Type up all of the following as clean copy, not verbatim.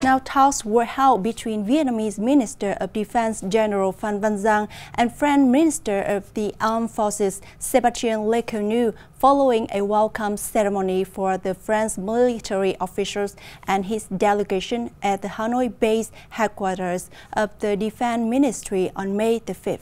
Now, talks were held between Vietnamese Minister of Defense General Phan Van Giang and French Minister of the Armed Forces Sébastien Lecornu following a welcome ceremony for the French military officials and his delegation at the Hanoi-based headquarters of the Defense Ministry on May the 5th.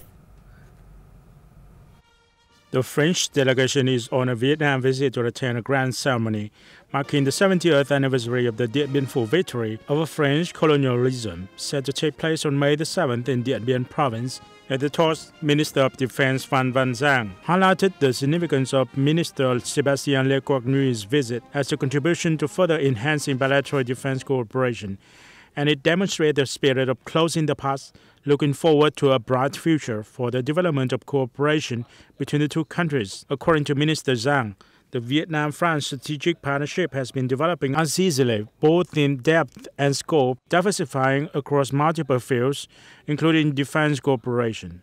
The French delegation is on a Vietnam visit to attend a grand ceremony marking the 70th anniversary of the Dien Bien Phu victory over French colonialism, set to take place on May the 7th in Dien Bien province. At the talk, Minister of Defense Phan Van Giang highlighted the significance of Minister Sébastien Lecornu's visit as a contribution to further enhancing bilateral defense cooperation, and it demonstrated the spirit of closing the past, looking forward to a bright future for the development of cooperation between the two countries. According to Minister Giang, the Vietnam-France strategic partnership has been developing unceasingly, both in depth and scope, diversifying across multiple fields, including defense cooperation.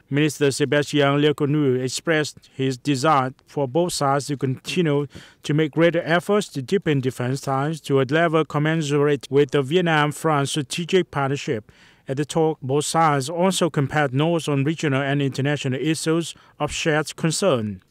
Minister Sébastien Lecornu expressed his desire for both sides to continue to make greater efforts to deepen defense ties to a level commensurate with the Vietnam-France strategic partnership. At the talk, both sides also compared notes on regional and international issues of shared concern.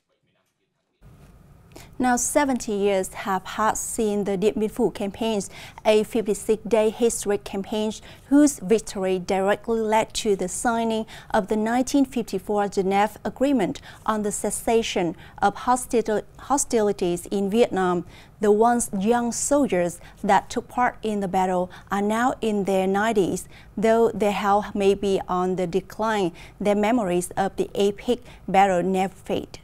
Now, 70 years have seen the Dien Bien Phu campaigns, a 56-day historic campaign whose victory directly led to the signing of the 1954 Geneva Agreement on the cessation of hostilities in Vietnam. The once young soldiers that took part in the battle are now in their 90s. Though their health may be on the decline, their memories of the epic battle never fade.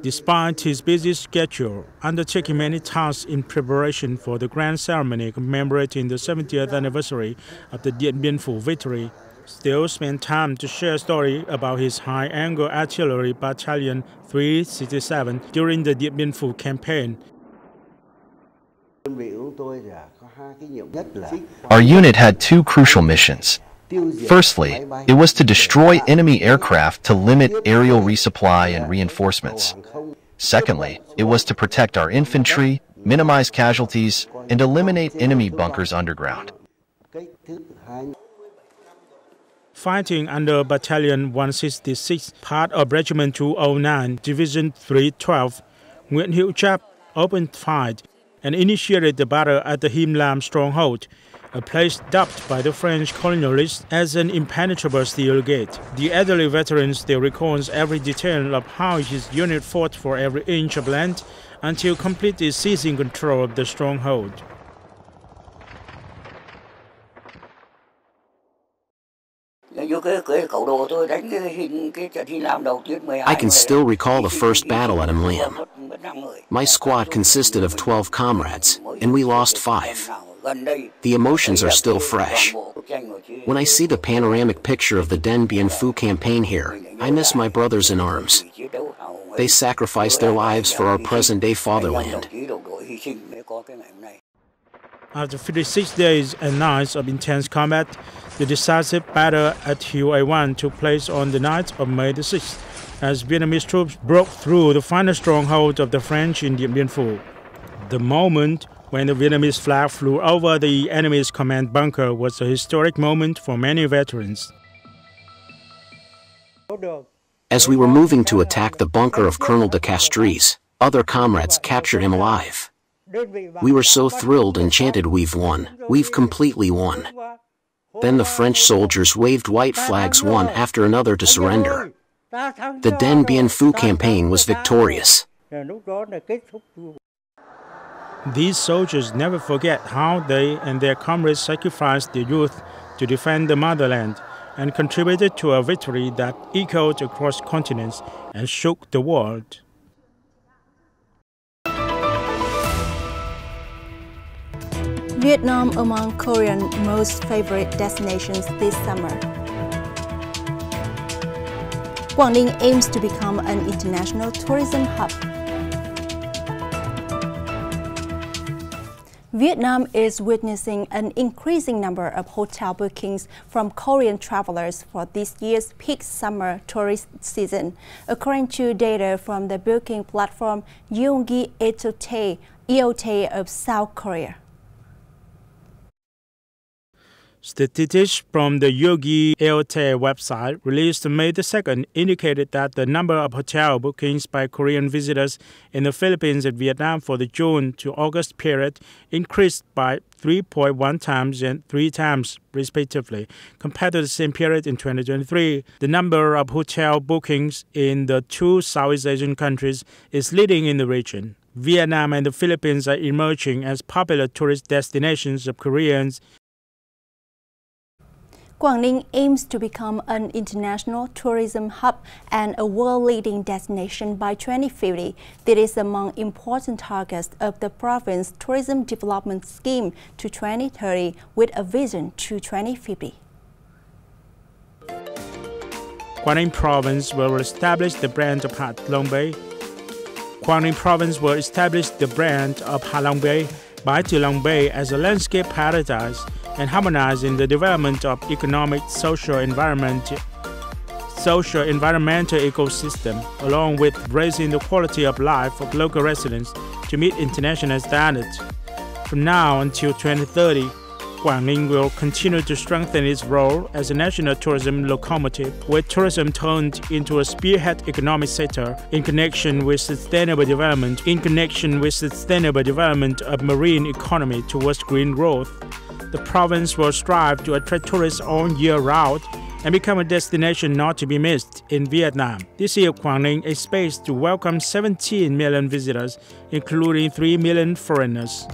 Despite his busy schedule, undertaking many tasks in preparation for the grand ceremony commemorating the 70th anniversary of the Dien Bien Phu victory, still spent time to share a story about his high-angle artillery battalion 367 during the Dien Bien Phu campaign. Our unit had two crucial missions. Firstly, it was to destroy enemy aircraft to limit aerial resupply and reinforcements. Secondly, it was to protect our infantry, minimize casualties, and eliminate enemy bunkers underground. Fighting under Battalion 166, part of Regiment 209, Division 312, Nguyễn Hữu Tráp opened fire and initiated the battle at the Him Lam stronghold, a place dubbed by the French colonialists as an impenetrable steel gate. The elderly veteran still recalls every detail of how his unit fought for every inch of land until completely seizing control of the stronghold. I can still recall the first battle at Him Lam. My squad consisted of 12 comrades, and we lost 5. The emotions are still fresh. When I see the panoramic picture of the Dien Bien Phu campaign here, I miss my brothers in arms. They sacrificed their lives for our present-day fatherland. After 56 days and nights of intense combat, the decisive battle at Hue A1 took place on the night of May the 6th, as Vietnamese troops broke through the final stronghold of the French in Dien Bien Phu. The moment when the Vietnamese flag flew over the enemy's command bunker was a historic moment for many veterans. As we were moving to attack the bunker of Colonel de Castries, other comrades captured him alive. We were so thrilled and chanted, "We've won, we've completely won." Then the French soldiers waved white flags one after another to surrender. The Dien Bien Phu campaign was victorious. These soldiers never forget how they and their comrades sacrificed their youth to defend the motherland and contributed to a victory that echoed across continents and shook the world. Vietnam among Korean most favorite destinations this summer. Quảng Ninh aims to become an international tourism hub. Vietnam is witnessing an increasing number of hotel bookings from Korean travelers for this year's peak summer tourist season, according to data from the booking platform Gyeonggi EOT of South Korea. Statistics from the Yogi Airtel website released on May 2nd indicated that the number of hotel bookings by Korean visitors in the Philippines and Vietnam for the June to August period increased by 3.1 times and 3 times, respectively, compared to the same period in 2023. The number of hotel bookings in the two Southeast Asian countries is leading in the region. Vietnam and the Philippines are emerging as popular tourist destinations of Koreans. Quảng Ninh aims to become an international tourism hub and a world-leading destination by 2050. This is among important targets of the province tourism development scheme to 2030 with a vision to 2050. Quảng Ninh Province will establish the brand of Ha Long Bay. Quảng Ninh Province will establish the brand of Ha Long Bay by To Long Bay as a landscape paradise and harmonizing the development of economic, social, environmental ecosystem, along with raising the quality of life of local residents to meet international standards. From now until 2030, Quảng Ninh will continue to strengthen its role as a national tourism locomotive, with tourism turned into a spearhead economic sector in connection with sustainable development of marine economy towards green growth. The province will strive to attract tourists all year round and become a destination not to be missed in Vietnam. This year, Quảng Ninh is expected to welcome 17 million visitors, including 3 million foreigners.